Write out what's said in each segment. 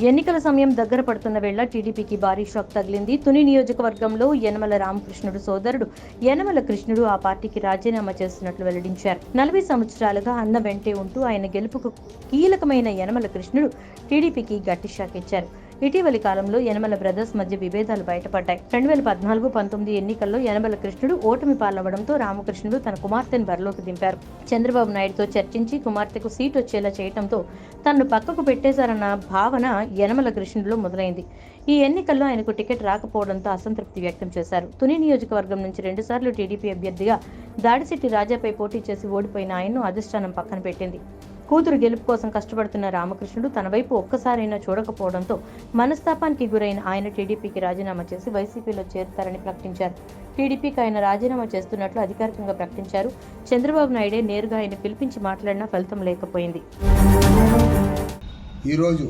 ఎన్నికల సమయం దగ్గర పడుతున్న వేళ టీడీపీకి భారీ షాక్ తగిలింది. తుని నియోజకవర్గంలో యనమల రామకృష్ణుడు సోదరుడు యనమల కృష్ణుడు ఆ పార్టీకి రాజీనామా చేస్తున్నట్లు వెల్లడించారు. 40 సంవత్సరాలుగా అన్న వెంటే ఉంటూ ఆయన గెలుపుకు కీలకమైన యనమల కృష్ణుడు టీడీపీకి గట్టి షాక్ ఇచ్చారు. ఇటీవలి కాలంలో యనమల బ్రదర్స్ మధ్య విభేదాలు బయటపడ్డాయి. 2014-19 ఎన్నికల్లో యనమల కృష్ణుడు ఓటమి పాలవడంతో రామకృష్ణుడు తన కుమార్తెను బరిలోకి దింపారు. చంద్రబాబు నాయుడుతో చర్చించి కుమార్తెకు సీటు వచ్చేలా చేయడంతో తనను పక్కకు పెట్టేశారన్న భావన యనమల కృష్ణుడిలో మొదలైంది. ఈ ఎన్నికల్లో ఆయనకు టికెట్ రాకపోవడంతో అసంతృప్తి వ్యక్తం చేశారు. తుని నియోజకవర్గం నుంచి 2 సార్లు టీడీపీ అభ్యర్థిగా దాడిశెట్టి రాజాపై పోటీ చేసి ఓడిపోయిన ఆయన్ను అధిష్టానం పక్కన పెట్టింది. కూతురు గెలుపు కోసం కష్టపడుతున్న రామకృష్ణుడు తన వైపు ఒక్కసారైనా చూడకపోవడంతో మనస్తాపానికి గురైన ఆయన టీడీపీకి రాజీనామా చేసి వైసీపీలో చేరుతారని ప్రకటించారు. టీడీపీకి ఆయన రాజీనామా చేస్తున్నట్లు అధికారికంగా ప్రకటించారు. చంద్రబాబు నాయుడే నేరుగా ఆయన పిలిపించి మాట్లాడినా ఫలితం లేకపోయింది. ఈరోజు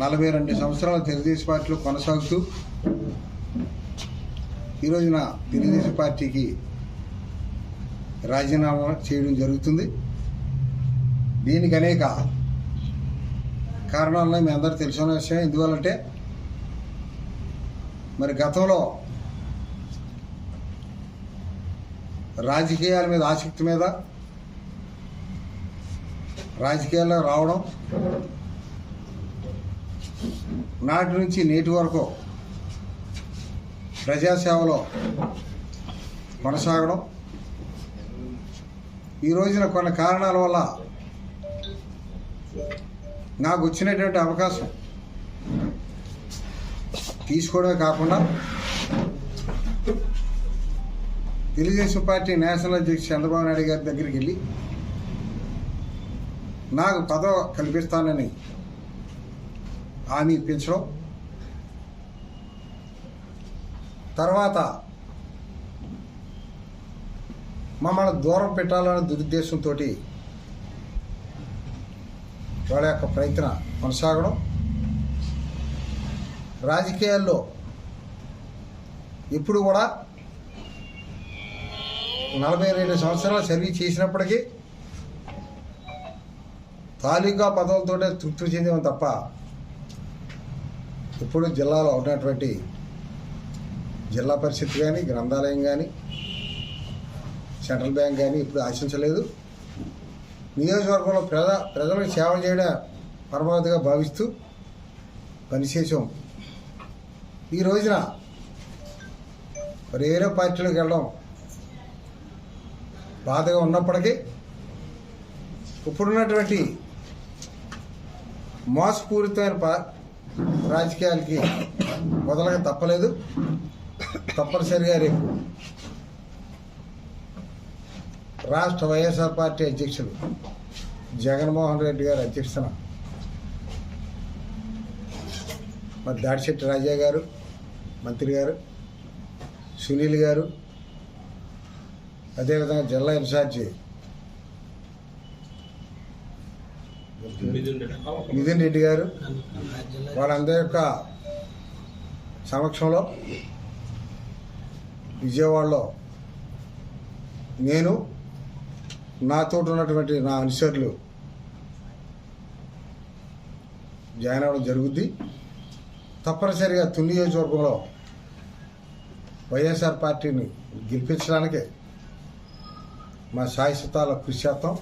42 సంవత్సరాల తెలుగుదేశం పార్టీలో కొనసాగుతూ ఈరోజున తెలుగుదేశం పార్టీకి రాజీనామా చేయడం జరుగుతుంది. దీనికి అనేక కారణాలను మీ అందరూ తెలుసుకున్న విషయం. ఎందువల్లంటే మరి గతంలో రాజకీయాల మీద ఆసక్తి మీద రాజకీయాల్లో రావడం, నాటి నుంచి నేటి వరకు ప్రజాసేవలో కొనసాగడం, ఈ రోజున కొన్ని కారణాల వల్ల నాకు వచ్చినటువంటి అవకాశం తీసుకోవడమే కాకుండా తెలుగుదేశం పార్టీ నేషనల్ అధ్యక్షుడు చంద్రబాబు నాయుడు గారి దగ్గరికి వెళ్ళి నాకు పదవి కల్పిస్తానని హామీ ఇప్పించడం, తర్వాత మమ్మల్ని దూరం పెట్టాలనే దురుద్దేశంతో వాళ్ళ యొక్క ప్రయత్నం కొనసాగడం, రాజకీయాల్లో ఇప్పుడు కూడా 42 సంవత్సరాలు సర్వీస్ చేసినప్పటికీ తాలూకా పదవులతోనే తృప్తి చెందాం తప్ప ఇప్పుడు జిల్లాలో ఉన్నటువంటి జిల్లా పరిషత్ కానీ, గ్రంథాలయం కానీ, సెంట్రల్ బ్యాంక్ కానీ ఇప్పుడు ఆశించలేదు. నియోజకవర్గంలో ప్రజలకు సేవ చేయడం పరమావధిగా భావిస్తూ పనిచేసాం. ఈ రోజున వేరే పార్టీలోకి వెళ్ళడం బాధగా ఉన్నప్పటికీ ఇప్పుడున్నటువంటి మోసపూరితమైన రాజకీయాలకి మొదలగా తప్పలేదు. తప్పనిసరిగా రేపు రాష్ట్ర వైఎస్ఆర్ పార్టీ అధ్యక్షులు జగన్మోహన్ రెడ్డి గారి అధ్యక్షతన మరి దాడిశెట్టి రాజా గారు, మంత్రి గారు, సునీల్ గారు, అదేవిధంగా జిల్లా ఇన్ఛార్జి మిథున్ రెడ్డి గారు, వాళ్ళందరి యొక్క సమక్షంలో విజయవాడలో నేను, నాతో ఉన్నటువంటి నా అనుచరులు జాయిన్ అవ్వడం జరుగుద్ది. తప్పనిసరిగా తుని నియోజకవర్గంలో వైఎస్ఆర్ పార్టీని గెలిపించడానికే మా శాశ్వతాల కృషి చేస్తాం.